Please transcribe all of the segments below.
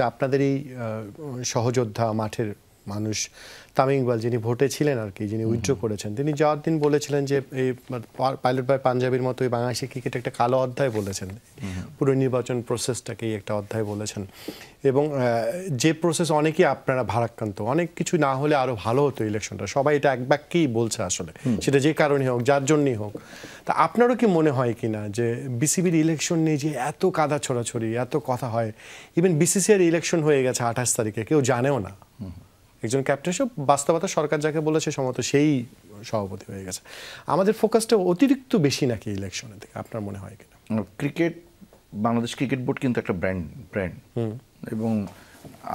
আপনাদের এই সহযোদ্ধা মাঠের মানুষ তামিম ইকবাল যিনি ভোটে ছিলেন আর কি, যিনি উইথড্র করেছেন, তিনি যাওয়ার দিন বলেছিলেন যে এই পাইলট বাই পাঞ্জাবির মতো এই বাংলাদেশি ক্রিকেট একটা কালো অধ্যায় বলেছেন, পুরো নির্বাচন প্রসেসটাকেই একটা অধ্যায় বলেছেন। এবং যে প্রসেস অনেকেই আপনারা ভারাক্রান্ত, অনেক কিছু না হলে আরও ভালো হতো ইলেকশনটা, সবাই এটা এক বাক্যেই বলছে আসলে, সেটা যে কারণেই হোক, যার জন্যই হোক। তা আপনারও কি মনে হয় কিনা যে বিসিবির ইলেকশন নিয়ে যে এত কাদা ছড়াছড়ি, এত কথা হয়, ইভেন বিসিসিআর ইলেকশন হয়ে গেছে 28 তারিখে, কেউ জানেও না, একজন ক্যাপ্টেন, সব বাস্তবতা সরকার যাকে বলেছে সম্ভবত সেই সভাপতি হয়ে গেছে। আমাদের ফোকাসটা অতিরিক্ত বেশি নাকি ইলেকশনের দিকে, আপনার মনে হয় কিনা? ক্রিকেট, বাংলাদেশ ক্রিকেট বোর্ড কিন্তু একটা ব্র্যান্ড এবং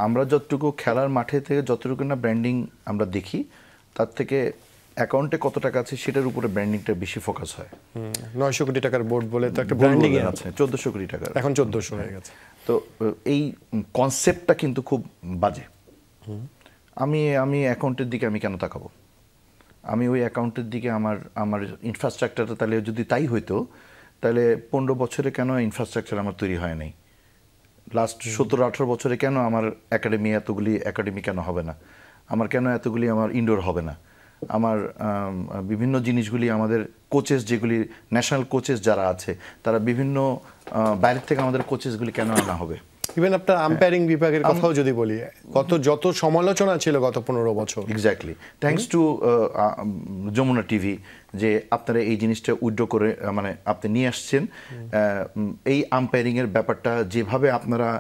আমরা যতটুকু খেলার মাঠে থেকে যতটুকু না ব্র্যান্ডিং আমরা দেখি, তার থেকে অ্যাকাউন্টে কত টাকা আছে সেটার উপরে ব্র্যান্ডিংটা বেশি ফোকাস হয়। 900 কোটি টাকার বোর্ড বলে তো একটা ব্র্যান্ডিং আছে, 1400 কোটি টাকা, এখন 1400 হয়ে গেছে। তো এই কনসেপ্টটা কিন্তু খুব বাজে। আমি অ্যাকাউন্টের দিকে আমি কেন তাকাবো? আমি ওই অ্যাকাউন্টের দিকে আমার ইনফ্রাস্ট্রাকচারটা, তাহলে যদি তাই হইতো তাহলে 15 বছরে কেন ইনফ্রাস্ট্রাকচার আমার তৈরি হয় নাই? লাস্ট 17-18 বছরে কেন আমার এতগুলি একাডেমি কেন হবে না? আমার কেন এতগুলি আমার ইনডোর হবে না? আমার বিভিন্ন জিনিসগুলি, আমাদের কোচেস যেগুলি ন্যাশনাল কোচেস যারা আছে, তারা বিভিন্ন বাইরের থেকে আমাদের কোচেসগুলি কেন আনা হবে? ইভেন আপনার আম্পায়ারিং বিভাগের কথাও যদি বলি, যত সমালোচনা ছিল গত 15 বছর, exactly thanks to Jamuna TV যে আপনারা এই জিনিসটা উইথড্র করে মানে আপনি নিয়ে আসছেন। এই আম্পায়ারিংয়ের ব্যাপারটা যেভাবে আপনারা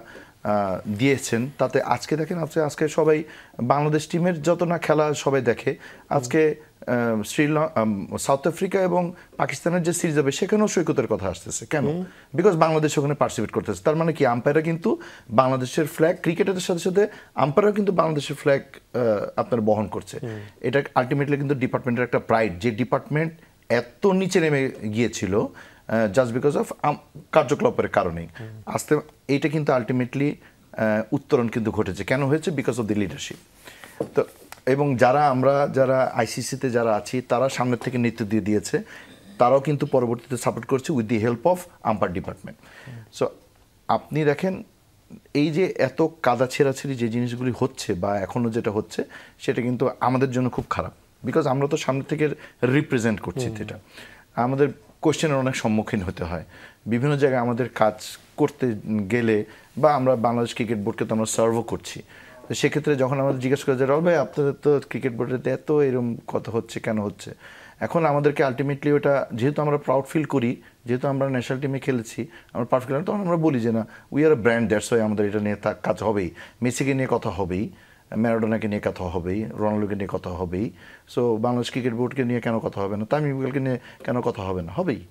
দিয়েছেন, তাতে আজকে দেখেন, আজকে সবাই বাংলাদেশ টিমের যত না খেলা সবাই দেখে। আজকে সাউথ আফ্রিকা এবং পাকিস্তানের যে সিরিজ হবে সেখানেও সৈকতের কথা আসতেছে কেন? বিকজ বাংলাদেশ ওখানে পার্টিসিপেট করতেছে। তার মানে কি, আম্পায়াররা কিন্তু বাংলাদেশের ফ্ল্যাগ, ক্রিকেটারের সাথে সাথে আম্পায়াররা কিন্তু বাংলাদেশের ফ্ল্যাগ আপনার বহন করছে। এটা আলটিমেটলি কিন্তু ডিপার্টমেন্টের একটা প্রাইড, যে ডিপার্টমেন্ট এত নিচে নেমে গিয়েছিল জাস্ট বিকজ অফ কার্যকলাপের কারণেই। আস্তে এইটা কিন্তু আলটিমেটলি উত্তরণ কিন্তু ঘটেছে। কেন হয়েছে? Because of the leadership. তো এবং যারা আইসিসিতে যারা আছি, তারা সামনের থেকে নেতৃত্ব দিয়েছে, তারাও কিন্তু পরবর্তীতে সাপোর্ট করছে with the help of umpire department. So আপনি দেখেন, এই যে এত কাদা ছেঁড়াছেড়ি যে জিনিসগুলি হচ্ছে বা এখনও যেটা হচ্ছে, সেটা কিন্তু আমাদের জন্য খুব খারাপ। বিকজ আমরা তো সামনে থেকে রিপ্রেজেন্ট করছি, সেটা আমাদের কোয়েশ্চেনের অনেক সম্মুখীন হতে হয় বিভিন্ন জায়গায় আমাদের কাজ করতে গেলে, বা আমরা বাংলাদেশ ক্রিকেট বোর্ডকে তো আমরা সার্ভও করছি। তো সেক্ষেত্রে যখন আমাদের জিজ্ঞেস করে যে রাহুল ভাই, আপনাদের তো ক্রিকেট বোর্ডের এত এরকম কথা হচ্ছে, কেন হচ্ছে? এখন আমাদেরকে আলটিমেটলি ওটা, যেহেতু আমরা প্রাউড ফিল করি, যেহেতু আমরা ন্যাশনাল টিমে খেলেছি, আমরা প্রাউড ফিল করি, তখন আমরা বলি যে না, we are A brand, that's why আমাদের এটা নিয়ে কাজ হবেই। মেসিকে নিয়ে কথা হবেই, ম্যারাডোনাকে নিয়ে কথা হবেই, রোনাল্ডোকে নিয়ে কথা হবেই। সো বাংলাদেশ ক্রিকেট বোর্ডকে নিয়ে কেন কথা হবে না? তামিম ইকবালকে নিয়ে কেন কথা হবে না? হবেই।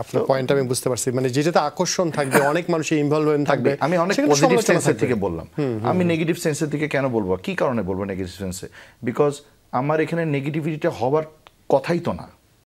আপনার পয়েন্ট আমি বুঝতে পারছি, মানে যেটাতে আকর্ষণ থাকবে, অনেক মানুষের ইনভলভমেন্ট থাকবে। আমি অনেক পজিটিভ সেন্সের থেকে বললাম, আমি নেগেটিভ সেন্সের থেকে কেন বলবো? কি কারণে বলবো নেগেটিভ সেন্সে? বিকজ আমার এখানে নেগেটিভিটিটা হওয়ার কথাই তো না।